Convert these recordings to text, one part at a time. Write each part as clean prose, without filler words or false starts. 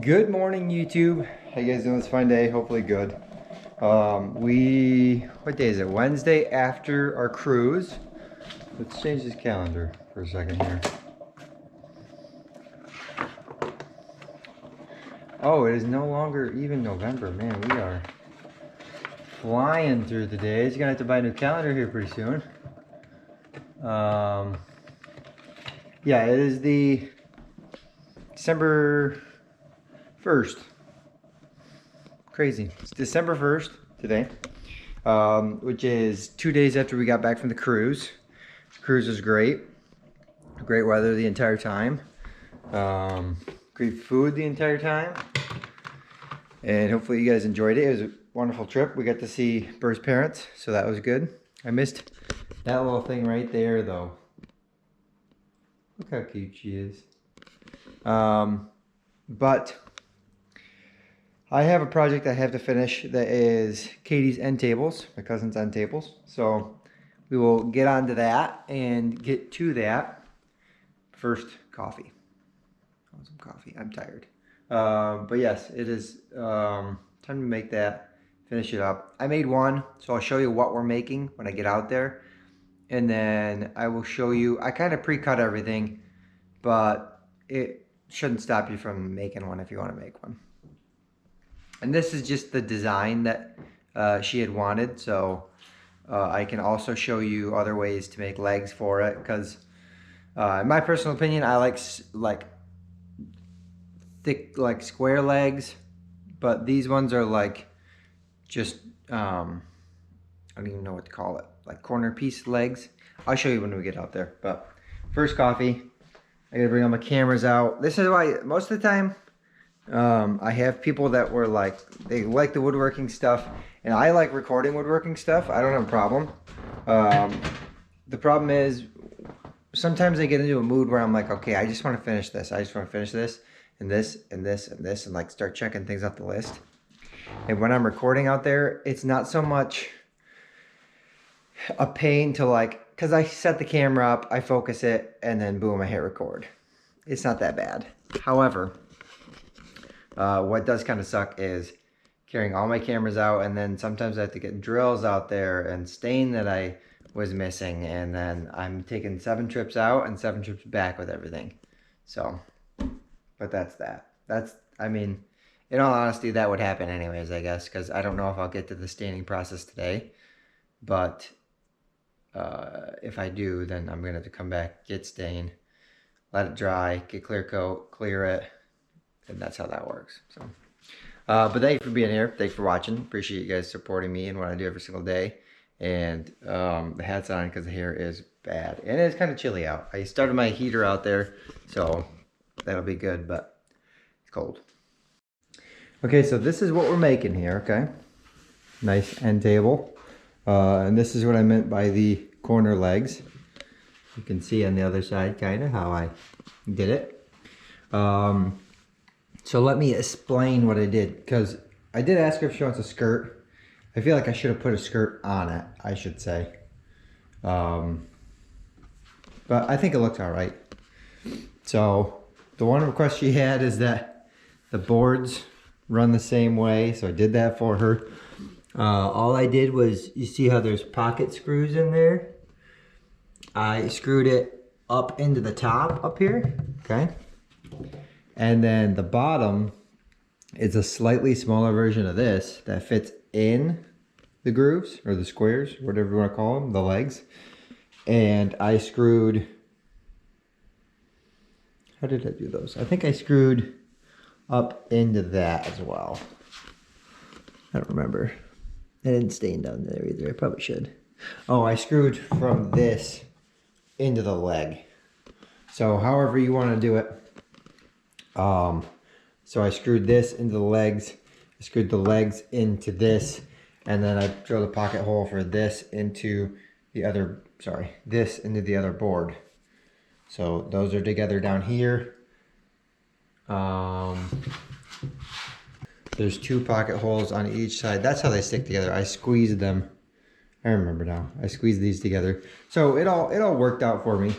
Good morning, YouTube. How you guys doing? It's a fine day. Hopefully good. What day is it? Wednesday after our cruise. Let's change this calendar for a second here. Oh, it is no longer even November. Man, we are flying through the days. You're gonna have to buy a new calendar here pretty soon. Yeah, it is the December 1st. Crazy. It's December 1st today, which is 2 days after we got back from the cruise. The cruise was great. Great weather the entire time. Great food the entire time. And hopefully you guys enjoyed it. It was a wonderful trip. We got to see Burr's parents, so that was good. I missed that little thing right there, though. Look how cute she is. But I have a project I have to finish that is Katie's end tables, my cousin's end tables. So we will get onto that and get to that. First, coffee. I want some coffee. I'm tired. But yes, it is time to make that, finish it up. I made one, so I'll show you what we're making when I get out there. And then I will show you, I kind of pre-cut everything, but it shouldn't stop you from making one if you want to make one. And this is just the design that she had wanted, so I can also show you other ways to make legs for it, because in my personal opinion, I like thick, like square legs, but these ones are like just I don't even know what to call it, like corner piece legs. I'll show you when we get out there. But first, coffee. I gotta bring all my cameras out. This is why most of the time I have people that were like, they like the woodworking stuff, and I like recording woodworking stuff. I don't have a problem. The problem is sometimes I get into a mood where I'm like, okay, I just want to finish this. I just want to finish this and this and this and this, and like start checking things off the list. And when I'm recording out there, it's not so much a pain to like, because I set the camera up, I focus it, and then boom, I hit record. It's not that bad. However, what does kind of suck is carrying all my cameras out, and then sometimes I have to get drills out there and stain that I was missing, and then I'm taking 7 trips out and 7 trips back with everything. So, but that's that. I mean, in all honesty, that would happen anyways, I guess, because I don't know if I'll get to the staining process today, but if I do, then I'm gonna have to come back, get stained, let it dry, get clear coat, clear it, and that's how that works. So, but thank you for being here. Thanks for watching. Appreciate you guys supporting me and what I do every single day. And the hat's on because the hair is bad, and it's kind of chilly out. I started my heater out there, so that'll be good, but it's cold. Okay, so this is what we're making here. Okay, nice end table. And this is what I meant by the corner legs. You can see on the other side kind of how I did it. So let me explain what I did, because I did ask her if she wants a skirt. I feel like I should have put a skirt on it, I should say. But I think it looks all right. So the one request she had is that the boards run the same way, so I did that for her. All I did was, you see how there's pocket screws in there? I screwed it up into the top up here, okay? And then the bottom is a slightly smaller version of this that fits in the grooves, or the squares, whatever you want to call them, the legs. And I screwed, how did I do those? I think I screwed up into that as well. I don't remember. I didn't stain down there either. I probably should. Oh, I screwed from this into the leg. So however you want to do it. So I screwed this into the legs. I screwed the legs into this. And then I drilled a pocket hole for this into the other, this into the other board. So those are together down here. There's 2 pocket holes on each side. That's how they stick together. I squeezed them. I remember now. I squeezed these together. So it all worked out for me.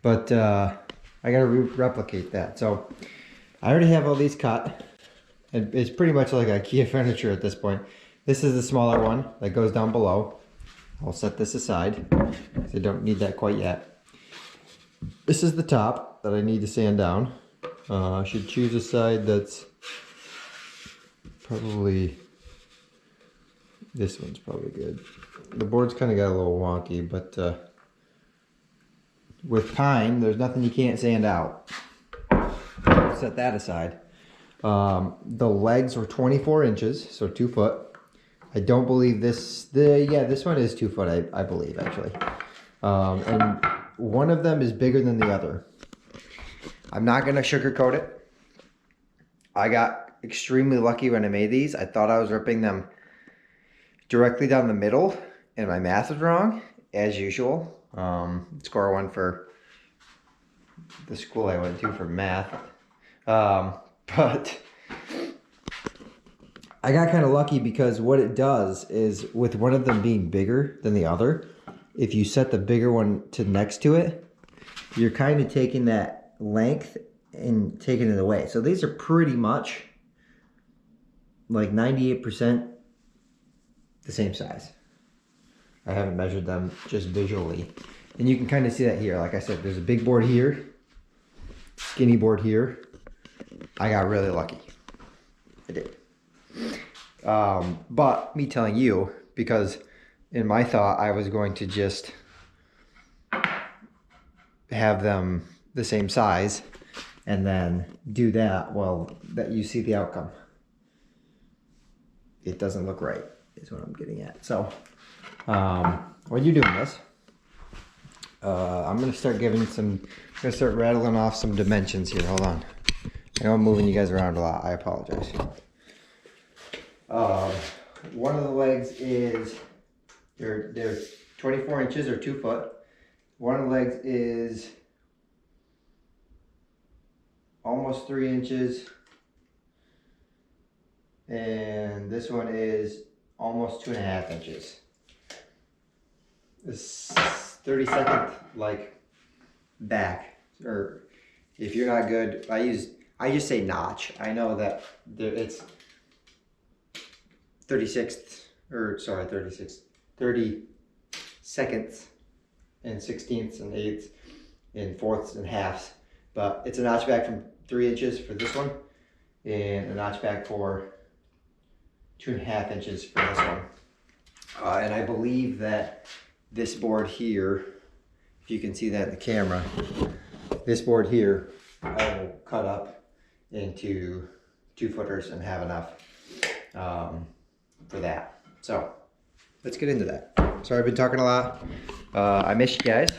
But I gotta replicate that. So I already have all these cut. It's pretty much like IKEA furniture at this point. This is the smaller one that goes down below. I'll set this aside because I don't need that quite yet. This is the top that I need to sand down. I should choose a side that's probably, this one's probably good. The board's kind of got a little wonky, but with pine, there's nothing you can't sand out. Set that aside. The legs were 24 inches, so 2 foot. I don't believe this, this one is 2 foot, I believe, actually. And one of them is bigger than the other. I'm not gonna sugarcoat it. I got extremely lucky when I made these. I thought I was ripping them directly down the middle, and my math was wrong, as usual. Score 1 for the school I went to for math. But I got kind of lucky because what it does is, with one of them being bigger than the other, if you set the bigger one to next to it, you're kind of taking that length and taking it away. So these are pretty much like 98% the same size. I haven't measured them, just visually. And you can kind of see that here. Like I said, there's a big board here, skinny board here. I got really lucky. I did. But me telling you, because in my thought I was going to just have them the same size and then do that, well, that you see the outcome. It doesn't look right, is what I'm getting at. So when you're doing this, I'm gonna start rattling off some dimensions here. Hold on. I know I'm moving you guys around a lot. I apologize. One of the legs is, they're 24 inches or 2 foot. One of the legs is almost 3 inches. And this one is almost 2.5 inches. This 32nd, like, back, or if you're not good, I just say notch. I know that it's 36th, or sorry, 36th, 32nds and 16ths and 8ths and 4ths and halves. But it's a notch back from 3 inches for this one, and a notch back for 2.5 inches for this one. And I believe that this board here, if you can see that in the camera, this board here, I will cut up into 2 footers and have enough for that. So let's get into that. Sorry, I've been talking a lot. I miss you guys.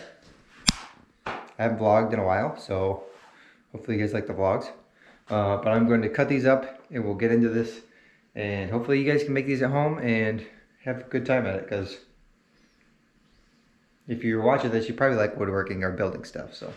I haven't vlogged in a while, so hopefully you guys like the vlogs. But I'm going to cut these up and we'll get into this, and hopefully you guys can make these at home and have a good time at it, because if you're watching this, you probably like woodworking or building stuff. So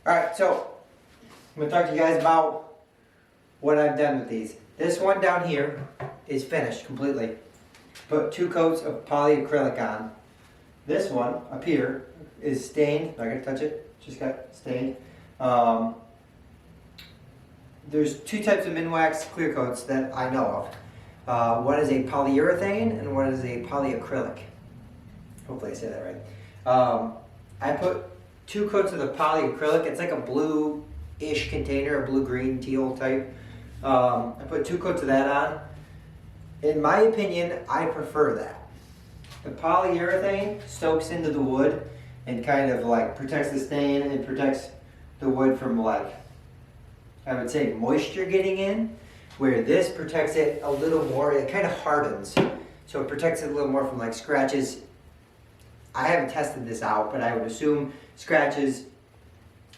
Alright, so I'm going to talk to you guys about what I've done with these. This one down here is finished completely. Put 2 coats of polyacrylic on. This one up here is stained. Not going to touch it. Just got stained. There's 2 types of Minwax clear coats that I know of. One is a polyurethane and one is a polyacrylic. Hopefully I said that right. I put 2 coats of the polyacrylic. It's like a blue-ish container, a blue-green teal type. I put 2 coats of that on. In my opinion, I prefer that. The polyurethane soaks into the wood and kind of like protects the stain and protects the wood from, like, I would say moisture getting in, where this protects it a little more. It kind of hardens, so it protects it a little more from like scratches. I haven't tested this out, but I would assume scratches,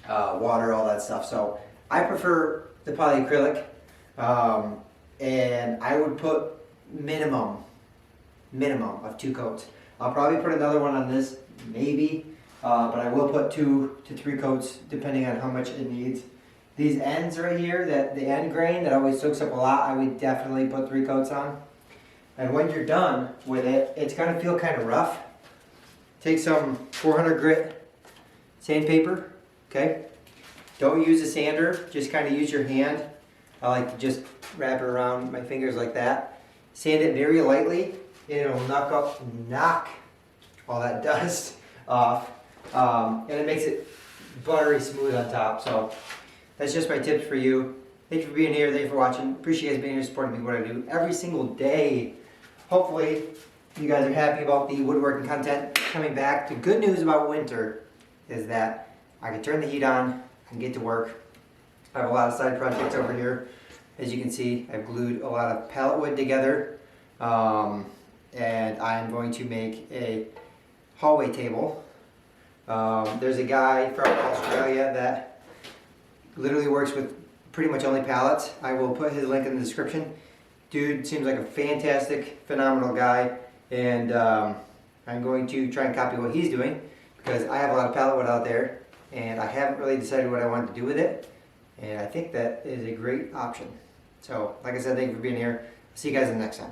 water, all that stuff. So I prefer the polyacrylic, and I would put minimum of 2 coats. I'll probably put another one on this, maybe, but I will put 2 to 3 coats depending on how much it needs. These ends right here, the end grain that always soaks up a lot, I would definitely put 3 coats on. And when you're done with it, it's going to feel kind of rough. Take some 400 grit sandpaper, okay? Don't use a sander, just kind of use your hand. I like to just wrap it around my fingers like that. Sand it very lightly, and it'll knock all that dust off. And it makes it buttery smooth on top. So that's just my tips for you. Thank you for being here. Thank you for watching. Appreciate you guys being here, supporting me, what I do every single day. Hopefully, you guys are happy about the woodworking content coming back. The good news about winter is that I can turn the heat on and get to work. I have a lot of side projects over here. As you can see, I've glued a lot of pallet wood together. And I'm going to make a hallway table. There's a guy from Australia that literally works with pretty much only pallets. I will put his link in the description. Dude seems like a fantastic, phenomenal guy, and I'm going to try and copy what he's doing because I have a lot of pallet wood out there and I haven't really decided what I want to do with it, and I think that is a great option. So, like I said, thank you for being here. See you guys in the next time.